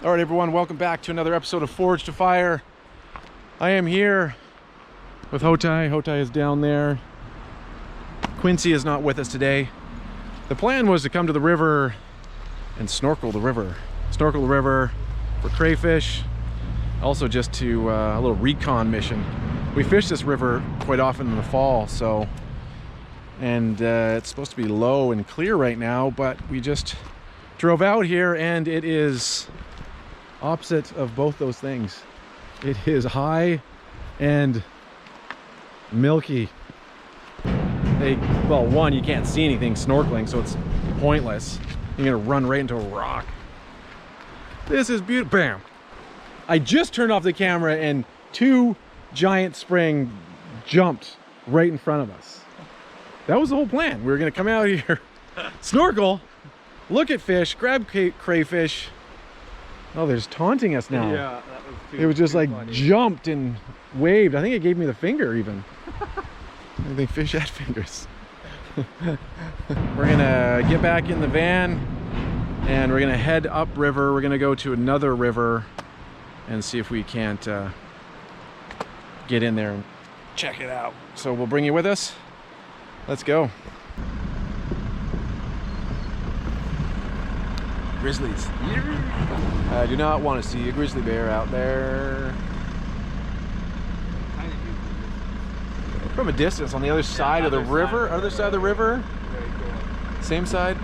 All right, everyone, welcome back to another episode of Forage to Fire. I am here with Hoti. Hoti is down there. Quincy is not with us today. The plan was to come to the river and snorkel the river. Snorkel the river for crayfish. Also just to a little recon mission. We fish this river quite often in the fall, and it's supposed to be low and clear right now, but we just drove out here and it is opposite of both those things. It is high and milky. Well, one, you can't see anything snorkeling, so it's pointless. You're gonna run right into a rock. This is beautiful. Bam! I just turned off the camera and two giant spring jumped right in front of us. That was the whole plan. We were gonna come out here, snorkel, look at fish, grab crayfish. Oh, they're just taunting us now. Yeah, that was too, it was just like funny. Jumped and waved. I think it gave me the finger even. I think fish had fingers. We're gonna get back in the van and we're gonna head upriver. We're gonna go to another river and see if we can't get in there and check it out. So we'll bring you with us. Let's go. Grizzlies. I do not want to see a grizzly bear out there. From a distance, on the other side of the river. Other side of the river. Same side.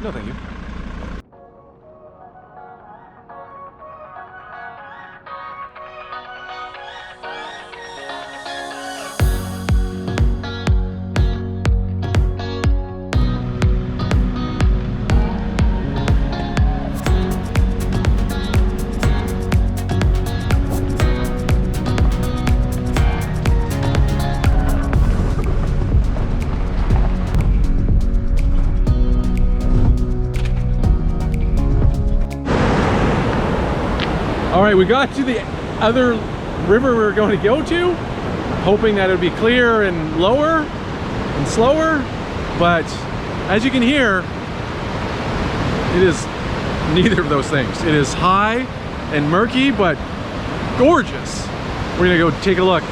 No, thank you. All right, we got to the other river we were going to go to, hoping that it would be clear and lower and slower, but as you can hear, it is neither of those things. It is high and murky, but gorgeous. We're gonna go take a look.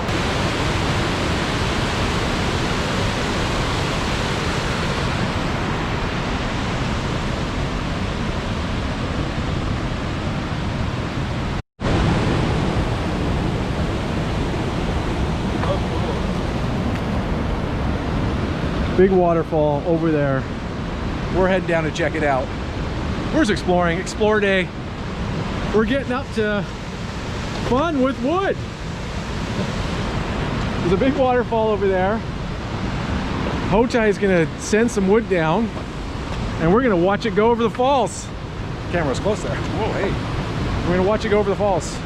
Big waterfall over there. We're heading down to check it out. We're just exploring, explore day. We're getting up to fun with wood. There's a big waterfall over there. Hoti is gonna send some wood down and we're gonna watch it go over the falls. Camera's close there. Whoa, hey. We're gonna watch it go over the falls.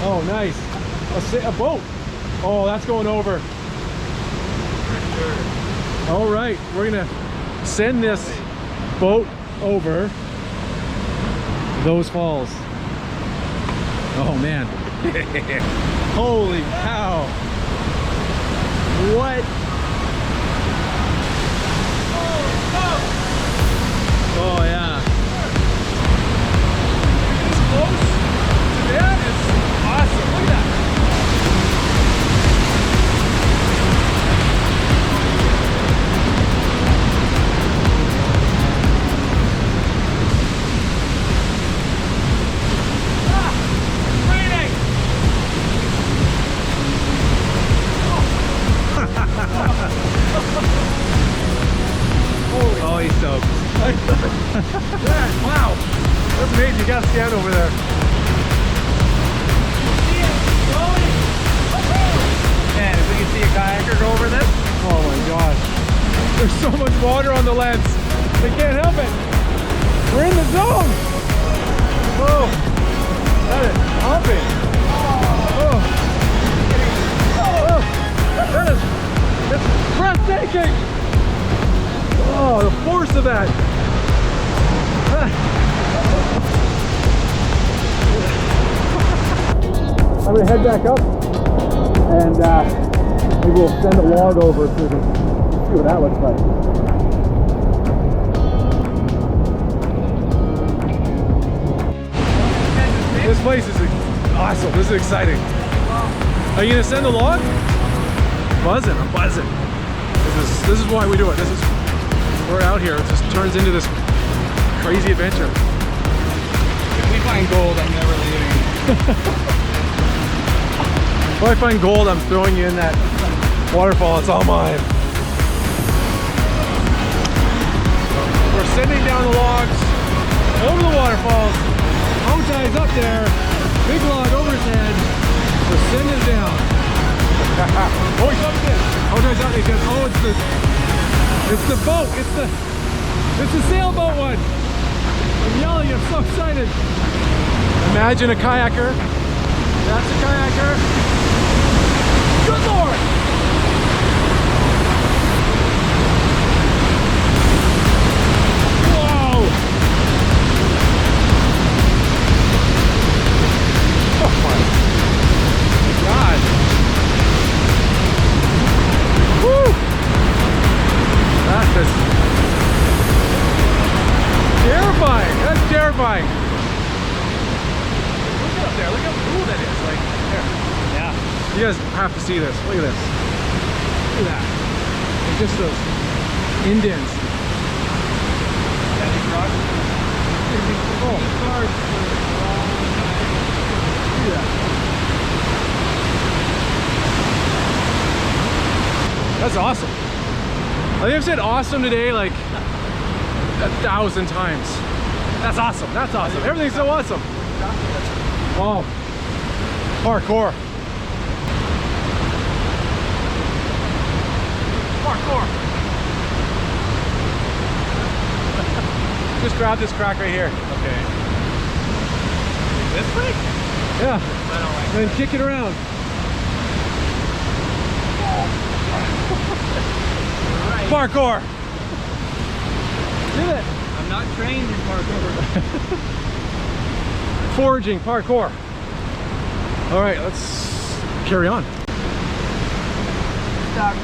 Oh, nice. A boat. Oh, that's going over. All right, we're gonna send this boat over those falls. Oh man. Holy cow. What? Oh yeah. It's close to that is awesome. Look at that. Oh, he's stoked. Wow, that's amazing. You gotta stand over there. Man, if we can see a kayaker go over this. Oh my gosh. There's so much water on the lens. They can't help it. We're in the zone. Oh, that is pumping. Oh, that is, it's breathtaking. Oh, the force of that. I'm gonna head back up and maybe we'll send a log over so we can see what that looks like. place is awesome. This is exciting. Are you gonna send the log? Buzzing, I'm buzzing. This is why we do it. We're out here. It just turns into this crazy adventure. If we find gold, I'm never leaving. If I find gold, I'm throwing you in that waterfall. It's all mine. We're sending down the logs over the waterfalls. Hotai's up there. Big log over his head. We're sending it down. Oh, he's up there. Hotai's up. He says, "Oh, it's the boat. It's the sailboat one." I'm yelling. I'm so excited. Imagine a kayaker. That's a kayaker. Good Lord! Whoa! Oh my God! Woo! That is terrifying. That's terrifying. Look up there. Look how cool that is. Like there. Yeah. You guys have to see this. Look at this. Look at that. It's just those indents. Oh, sorry. Look at that. That's awesome. I think I've said awesome today like 1,000 times. That's awesome. That's awesome. Everything's so awesome. Oh. Parkour. Parkour. Just grab this crack right here. Okay. This way? Yeah. I don't like And then kick it around. Right. Parkour. Do it. I'm not trained in parkour. Foraging, parkour. All right, let's carry on. Stuck.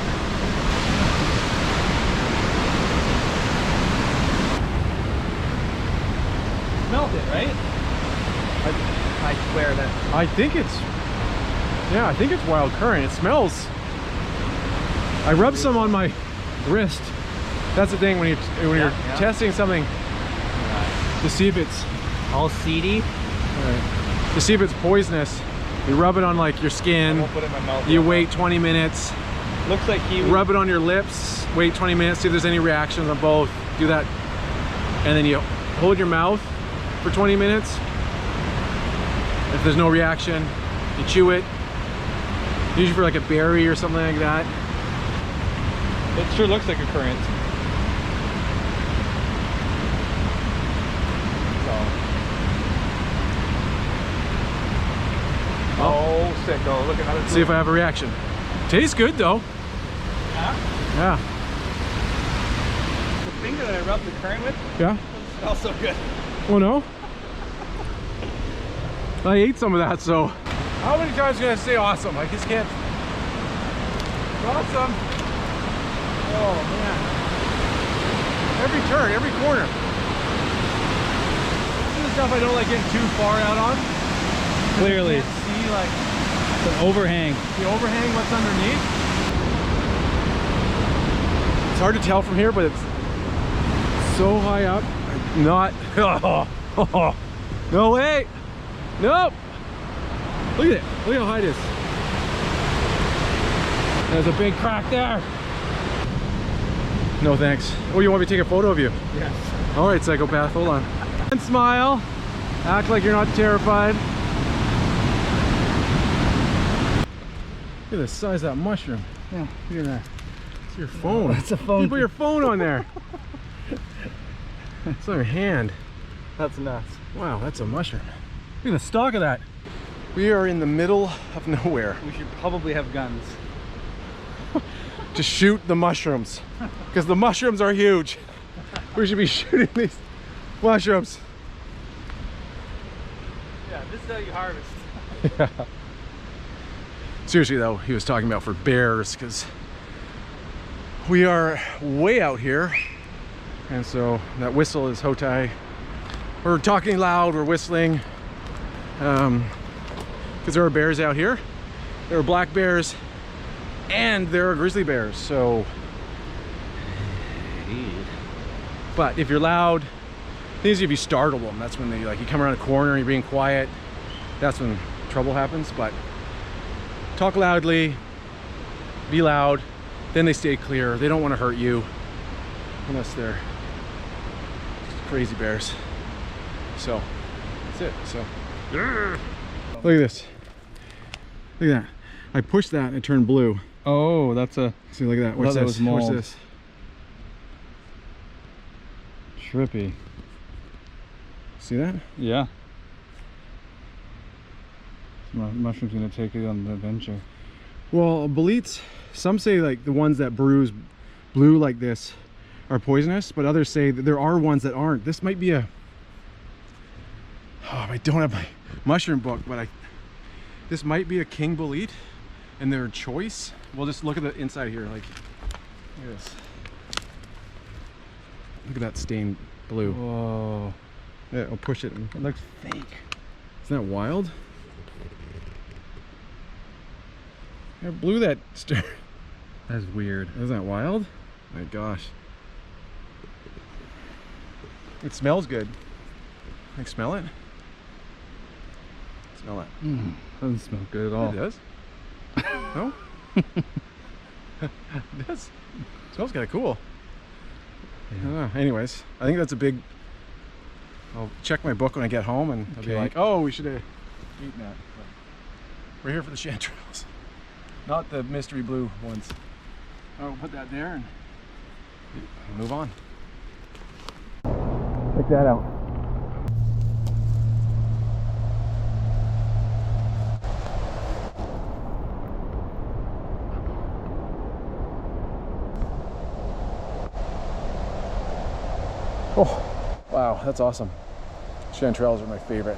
Smelled it, right? I swear that. I think it's wild currant. It smells. I rubbed some on my wrist. That's the thing when you're testing something to see if it's All seedy. to see if it's poisonous. You rub it on like your I skin. won't put it in my mouth. You wait 20 minutes. Looks like he Rub it on your lips. Wait 20 minutes. See if there's any reactions on both. Do that, and then you hold your mouth for 20 minutes. If there's no reaction, you chew it. Usually for like a berry or something like that. It sure looks like a currant. Oh, sicko. Look at how it's See if I have a reaction. Tastes good though. Yeah? Yeah. The finger that I rubbed the currant with Yeah. smells so good. Oh no? I ate some of that, so. How many times can I say awesome? I just can't. Awesome. Oh man. Every turn, every corner. This is the stuff I don't like getting too far out on. Clearly. You can't see like It's an overhang. the overhang, what's underneath. It's hard to tell from here, but it's so high up. Not. No way. Nope. Look at it. Look how high it is. There's a big crack there. No thanks. Oh, you want me to take a photo of you? Yes. All right, psychopath. Hold on. And smile. Act like you're not terrified. Look at the size of that mushroom. Yeah, look at that. It's your phone. That's a phone. You put your phone on there. It's on your hand. That's nuts. Wow, that's a mushroom. Look at the stalk of that. We are in the middle of nowhere We should probably have guns. to shoot the mushrooms because the mushrooms are huge. We should be shooting these mushrooms. Yeah, this is how you harvest. Yeah. Seriously though, he was talking about for bears because we are way out here, and so that whistle is Hoti. We're talking loud, we're whistling. because there are bears out here. There are black bears and there are grizzly bears, so. But if you're loud, thing is if you startle them, that's when they like, you come around a corner and you're being quiet, that's when trouble happens. But talk loudly, be loud, then they stay clear. They don't want to hurt you unless they're crazy bears. So that's it. So look at this. Look at that. I pushed that and it turned blue. Oh, that's a. See, look at that. What's this? What's this? Trippy. See that? Yeah. Mushroom's gonna take it on the adventure. Well, boletes, some say like the ones that bruise blue like this are poisonous, but others say that there are ones that aren't. This might be a, oh, I don't have my mushroom book, but this might be a king bolete and their choice. We'll just look at the inside here, like, look at this. Look at that stained blue. Whoa. Yeah, I'll push it. It looks fake. Isn't that wild? I blew that stir. That's weird. Isn't that wild? My gosh. It smells good. Like, smell it? Smell it. Doesn't smell good at all. It does. No? It does. It smells kind of cool. Yeah. I don't know. Anyways, I think that's a big. I'll check my book when I get home and I'll be Okay. like, oh, we should have eaten that. But we're here for the chanterelles, not the mystery blue ones. I'll put that there and move on. Check that out. Oh, wow, that's awesome. Chanterelles are my favorite.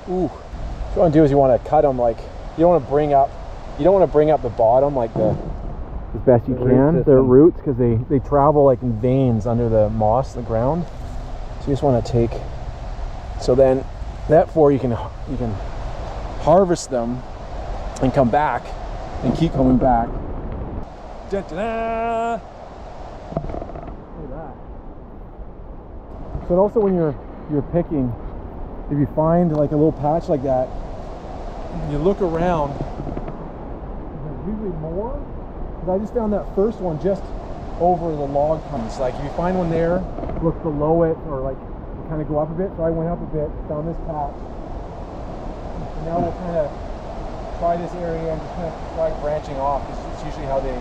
Ooh. What you want to do is you want to cut them like, you don't want to bring up the bottom like as best you can, their roots, because they travel like in veins under the moss, the ground. So you just want to take, so then that you can harvest them and come back and keep coming back. Da-da-da! Look at that. So also when you're picking, if you find like a little patch like that, you look around, there's usually more. Because I just found that first one just over the log comes. Like if you find one there, look below it, or like kind of go up a bit. So I went up a bit, found this patch. And now we'll kind of try this area and just kind of try branching off. It's usually how they,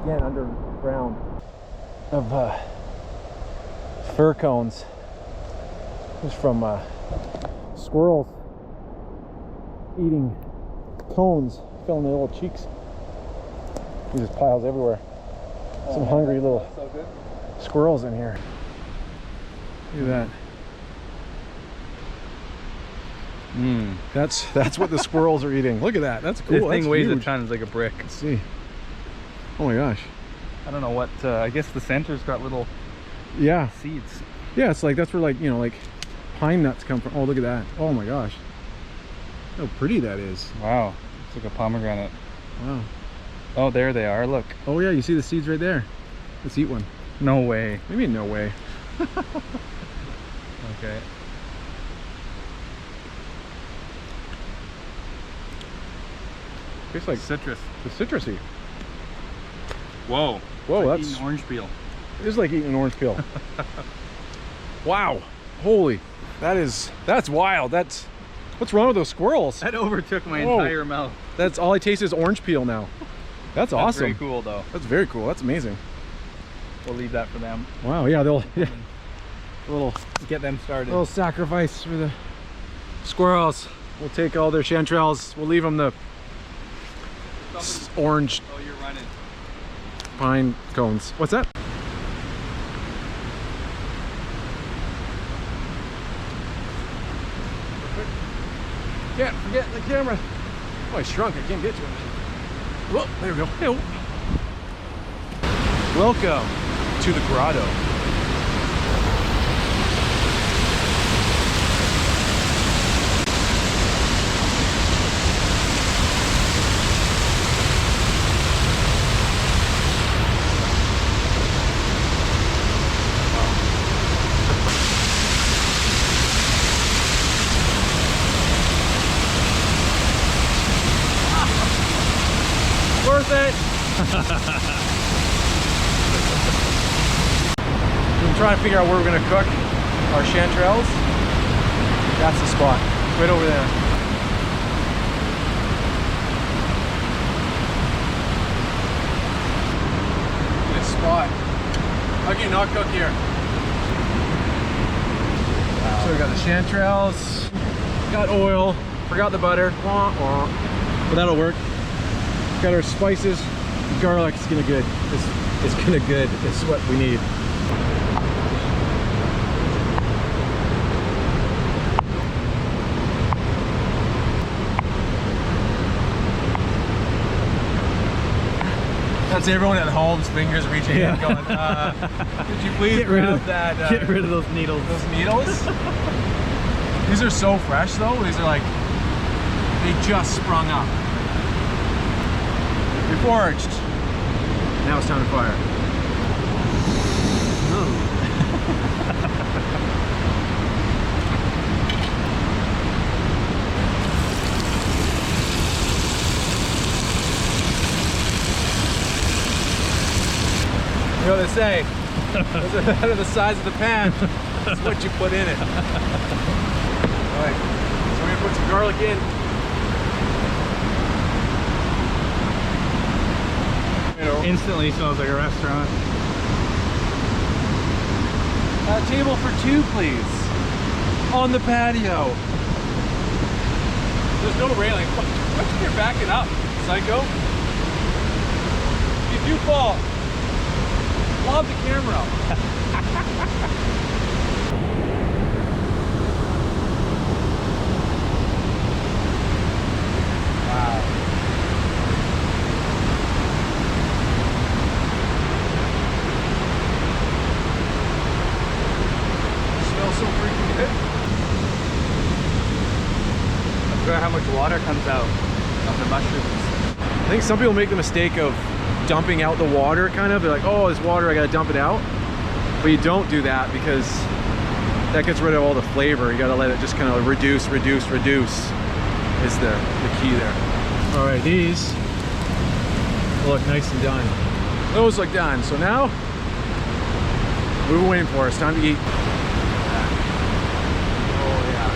again, underground, of fir cones. This is from squirrels eating cones, filling their little cheeks. There's just piles everywhere. Some hungry little squirrels in here. Look at that. That's what the squirrels are eating. Look at that. That's cool. This thing That's weighs huge. a ton. It's like a brick. Let's see. Oh my gosh. I don't know what. I guess the center's got little Yeah. seeds. Yeah, it's like, that's where like, you know, like pine nuts come from. Oh, look at that. Oh my gosh. How pretty that is. Wow. It's like a pomegranate. Wow. Oh, there they are. Look. Oh yeah, you see the seeds right there. Let's eat one. No way. Maybe no way. Okay. Tastes like Citrus. it's citrusy. Whoa. Whoa, It's like that's eating orange peel. It is like eating an orange peel. Wow. Holy. That's wild. What's wrong with those squirrels? That overtook my Whoa. entire mouth. That's all I taste is orange peel now. That's awesome. That's very cool, though. That's very cool. That's amazing. We'll leave that for them. Wow, yeah, a little Get them started. sacrifice for the squirrels. We'll take all their chanterelles. We'll leave them the orange Oh, you're running. pine cones. What's that? Can't forget the camera. Oh, I shrunk. I can't get to it. Whoa, there we go. Hey-oh. Welcome to the grotto. worth it. I'm trying to figure out where we're gonna cook our chanterelles. That's the spot, right over there. This spot. How can you not cook here? Wow. So we got the chanterelles, got oil, forgot the butter, but that'll work. Got our spices, garlic. It's gonna good. It's gonna good. It's what we need. That's everyone at home's fingers reaching in going, could you please get rid of that? Get rid of those needles. Those needles? These are so fresh though. These are like, they just sprung up. We foraged. Now it's time to fire. You know what they say, doesn't matter the size of the pan, it's what you put in it. Alright, so we're gonna put some garlic in. Instantly smells like a restaurant. A table for two, please. On the patio. There's no railing. Watch you're backing up, psycho. If you do fall, lob the camera up. Wow. Smells so freaking good. I forgot how much water comes out of the mushrooms. I think some people make the mistake of dumping out the water, kind of. They're like, oh, this water, I gotta dump it out. But you don't do that because that gets rid of all the flavor. You gotta let it just kind of reduce is the key there. All right, these look nice and done. Those look done. So now, what are we waiting for? It's time to eat. Oh yeah.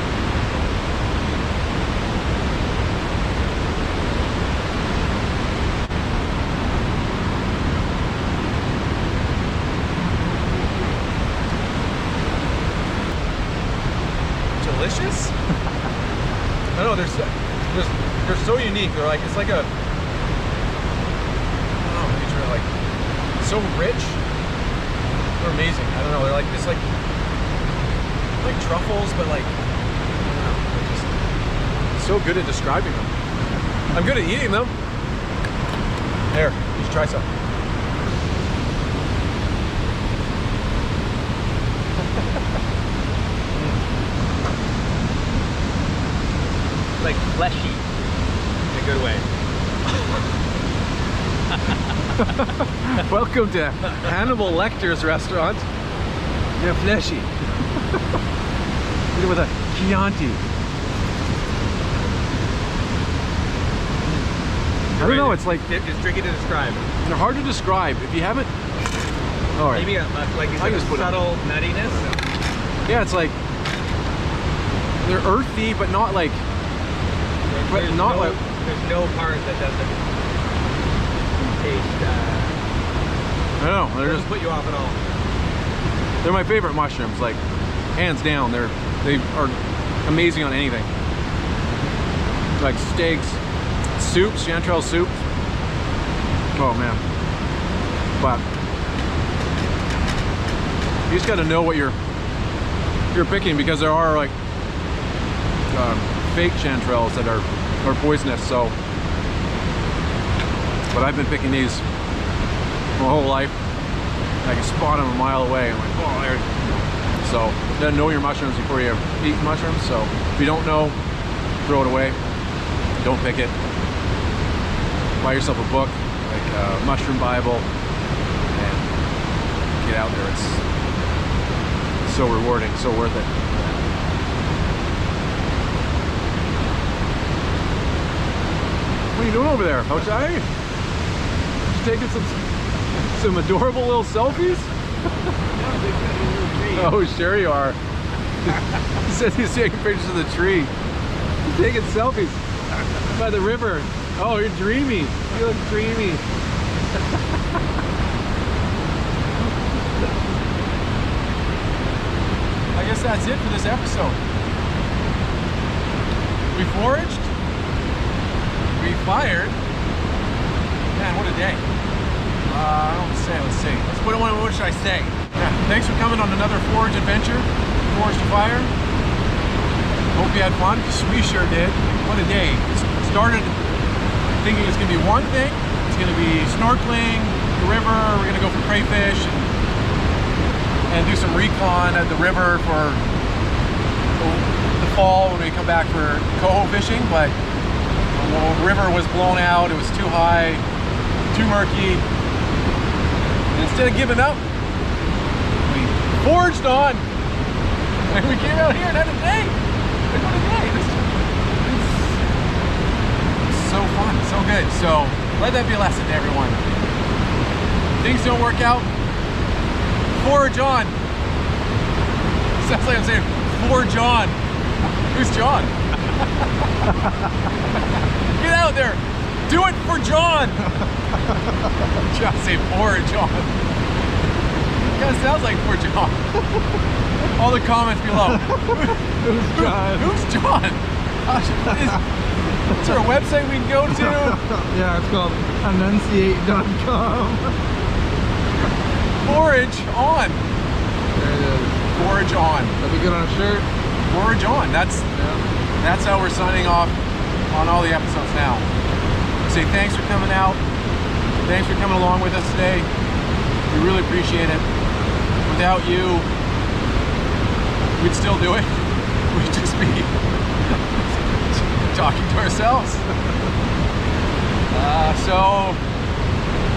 Delicious? I don't know, they're so unique. They're like, it's like a, I don't know, these are like so rich. They're amazing. I don't know, they're like, it's like truffles, but like, I don't know, they're just so good at describing them. I'm good at eating them. Here, you should try some. Like fleshy in a good way. Welcome to Hannibal Lecter's restaurant. Yeah, fleshy. Eat it with a Chianti. I don't know, it's like, It's tricky to describe. they're hard to describe. If you haven't, all right. Maybe like you said, a subtle nuttiness. Yeah, it's like, they're earthy, but not like, There's no part that doesn't taste. I don't know, they're Doesn't just, put you off at all. they're my favorite mushrooms, like, hands down. They are amazing on anything. Like steaks, soups, chanterelle soups. Oh man. But you just gotta know what you're picking, because there are like fake chanterelles that are poisonous. So, but I've been picking these my whole life. I can spot them a mile away. I'm like, oh, there. So, you gotta know your mushrooms before you eat mushrooms. So, if you don't know, throw it away. Don't pick it. Buy yourself a book, like a Mushroom Bible, and get out there. It's so rewarding, so worth it. What are you doing over there, Hoti? you taking some adorable little selfies? Oh, sure you are. He says he's taking pictures of the tree. He's taking selfies by the river. Oh, you're dreamy. You look dreamy. I guess that's it for this episode. We foraged. We fired. Man, what a day. I don't say, let's see. What should I say? Yeah, thanks for coming on another Forage adventure. Forage to Fire. Hope you had fun, because we sure did. What a day. Started thinking it's going to be one thing. It's going to be snorkeling, the river, we're going to go for crayfish, and do some recon at the river for the fall when we come back for coho fishing, but the river was blown out, it was too high, too murky. And instead of giving up, we foraged on, and we came out here and had a day. Like, what a day. It's so fun, so good. So let that be a lesson to everyone. Things don't work out, forage on. Sounds like I'm saying forage on. Who's John? Get out there. Do it for John. John say forage on. Kind of sounds like for John. All the comments below. Who's John? Who's John? Is there a website we can go to? Yeah, it's called enunciate.com. Forage on. There it is. Forage on. That'd be good on a shirt. Forage on. That's how we're signing off on all the episodes now. Say thanks for coming out. Thanks for coming along with us today. We really appreciate it. Without you, we'd still do it. We'd just be talking to ourselves. So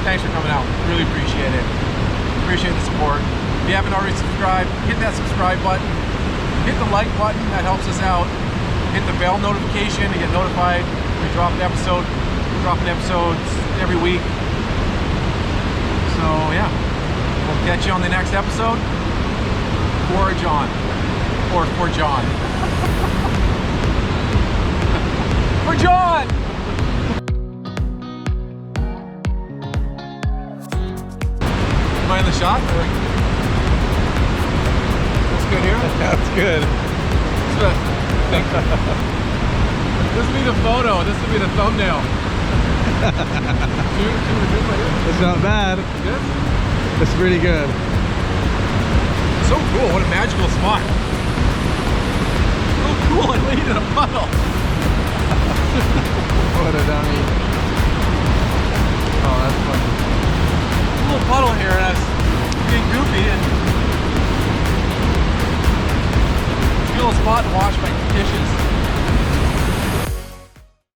thanks for coming out. Really appreciate it. Appreciate the support. If you haven't already subscribed, hit that subscribe button. Hit the like button, that helps us out. Hit the bell notification to get notified when we drop an episode. We're dropping episodes every week. So yeah, we'll catch you on the next episode. Forage on. Or for John. For John! Am I in the shot? That's good here? That's good. This will be the photo. This will be the thumbnail. It's not bad. Good? It's pretty good. So cool. What a magical spot. So cool. I laid in a puddle. What a dummy. Oh, that's funny. A little puddle here, and I was being goofy, and a little spot to wash my dishes.